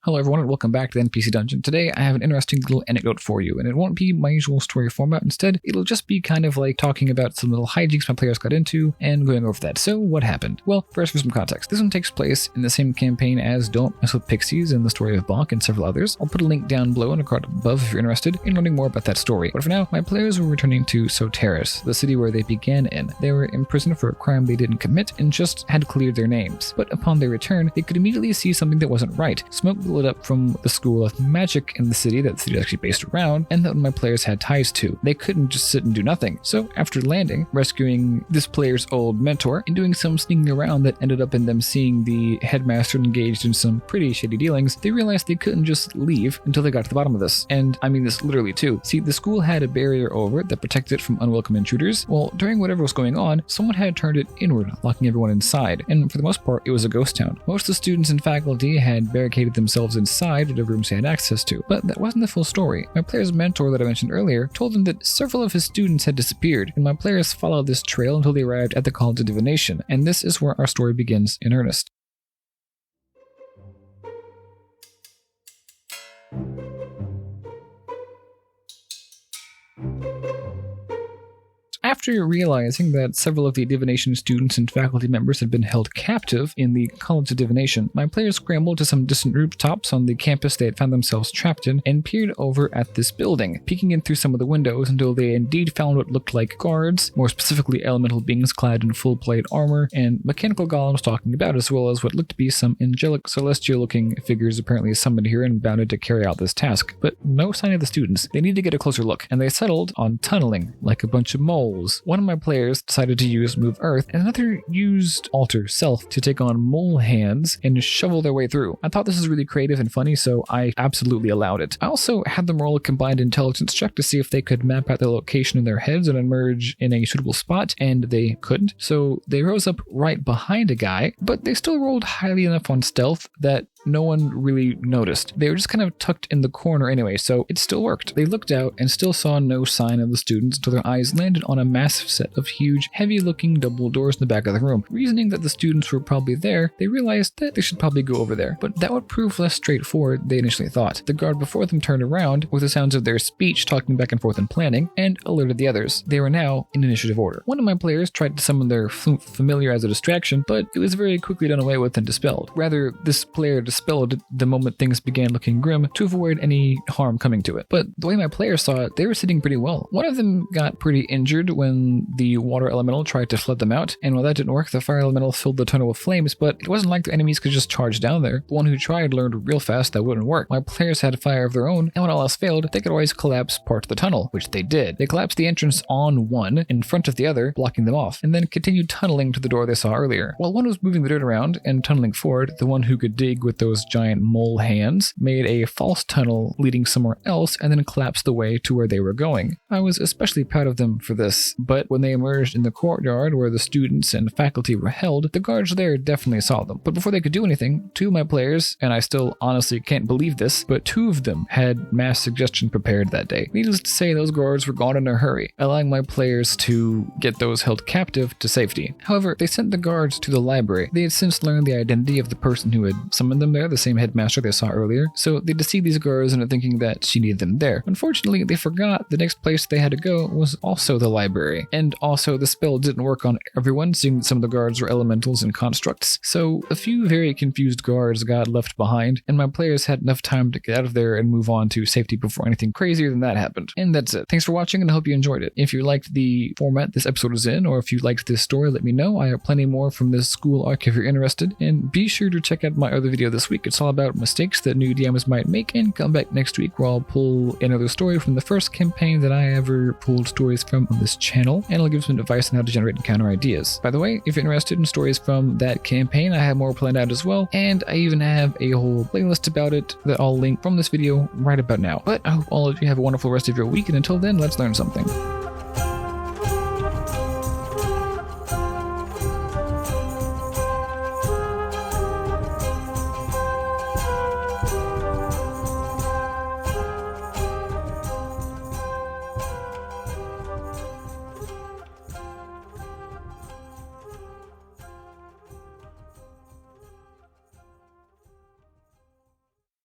Hello everyone and welcome back to the NPC Dungeon. Today I have an interesting little anecdote for you, and it won't be my usual story format. Instead, it'll just be kind of like talking about some little hijinks my players got into and going over that. So what happened? Well, first for some context. This one takes place in the same campaign as Don't Mess with Pixies and the story of Bach and several others. I'll put a link down below and a card above if you're interested in learning more about that story. But for now, my players were returning to Soteris, the city where they began in. They were imprisoned for a crime they didn't commit and just had cleared their names. But upon their return, they could immediately see something that wasn't right. Smoke blew up from the school of magic in the city that the city is actually based around, and that my players had ties to. They couldn't just sit and do nothing. So after landing, rescuing this player's old mentor, and doing some sneaking around that ended up in them seeing the headmaster engaged in some pretty shady dealings, they realized they couldn't just leave until they got to the bottom of this. And I mean this literally too. See, the school had a barrier over it that protected it from unwelcome intruders. Well, during whatever was going on, someone had turned it inward, locking everyone inside. And for the most part, it was a ghost town. Most of the students and faculty had barricaded themselves inside whatever rooms they had access to. But that wasn't the full story. My player's mentor that I mentioned earlier told them that several of his students had disappeared, and my players followed this trail until they arrived at the College of Divination. And this is where our story begins in earnest. After realizing that several of the divination students and faculty members had been held captive in the College of Divination, my players scrambled to some distant rooftops on the campus they had found themselves trapped in and peered over at this building, peeking in through some of the windows until they indeed found what looked like guards, more specifically elemental beings clad in full plate armor, and mechanical golems talking about, as well as what looked to be some angelic celestial-looking figures apparently summoned here and bounded to carry out this task. But no sign of the students. They need to get a closer look, and they settled on tunneling, like a bunch of moles. One of my players decided to use Move Earth, and another used Alter Self to take on mole hands and shovel their way through. I thought this was really creative and funny, so I absolutely allowed it. I also had them roll a combined intelligence check to see if they could map out their location in their heads and emerge in a suitable spot, and they couldn't. So they rose up right behind a guy, but they still rolled highly enough on stealth that no one really noticed. They were just kind of tucked in the corner anyway, so it still worked. They looked out and still saw no sign of the students until their eyes landed on a massive set of huge, heavy-looking double doors in the back of the room. Reasoning that the students were probably there, they realized that they should probably go over there, but that would prove less straightforward than they initially thought. The guard before them turned around, with the sounds of their speech talking back and forth and planning, and alerted the others. They were now in initiative order. One of my players tried to summon their familiar as a distraction, but it was very quickly done away with and dispelled. Rather, this player dispelled it the moment things began looking grim to avoid any harm coming to it. But the way my players saw it, they were sitting pretty well. One of them got pretty injured when the water elemental tried to flood them out, and while that didn't work, the fire elemental filled the tunnel with flames, but it wasn't like the enemies could just charge down there. The one who tried learned real fast that wouldn't work. My players had fire of their own, and when all else failed, they could always collapse part of the tunnel, which they did. They collapsed the entrance on one in front of the other, blocking them off, and then continued tunneling to the door they saw earlier. While one was moving the dirt around and tunneling forward, the one who could dig with those giant mole hands made a false tunnel leading somewhere else and then collapsed the way to where they were going. I was especially proud of them for this, but when they emerged in the courtyard where the students and faculty were held, the guards there definitely saw them. But before they could do anything, two of my players, and I still honestly can't believe this, but two of them had mass suggestion prepared that day. Needless to say, those guards were gone in a hurry, allowing my players to get those held captive to safety. However, they sent the guards to the library. They had since learned the identity of the person who had summoned them there, the same headmaster they saw earlier, so they deceived these guards into thinking that she needed them there. Unfortunately, they forgot the next place they had to go was also the library, and also the spell didn't work on everyone, seeing that some of the guards were elementals and constructs, so a few very confused guards got left behind, and my players had enough time to get out of there and move on to safety before anything crazier than that happened. And that's it. Thanks for watching, and I hope you enjoyed it. If you liked the format this episode is in, or if you liked this story, let me know. I have plenty more from this school arc if you're interested, and be sure to check out my other video this week. It's all about mistakes that new DMs might make, and come back next week where I'll pull another story from the first campaign that I ever pulled stories from on this channel, and I'll give some advice on how to generate and counter ideas. By the way, if you're interested in stories from that campaign, I have more planned out as well, and I even have a whole playlist about it that I'll link from this video right about now. But I hope all of you have a wonderful rest of your week, and until then, let's learn something.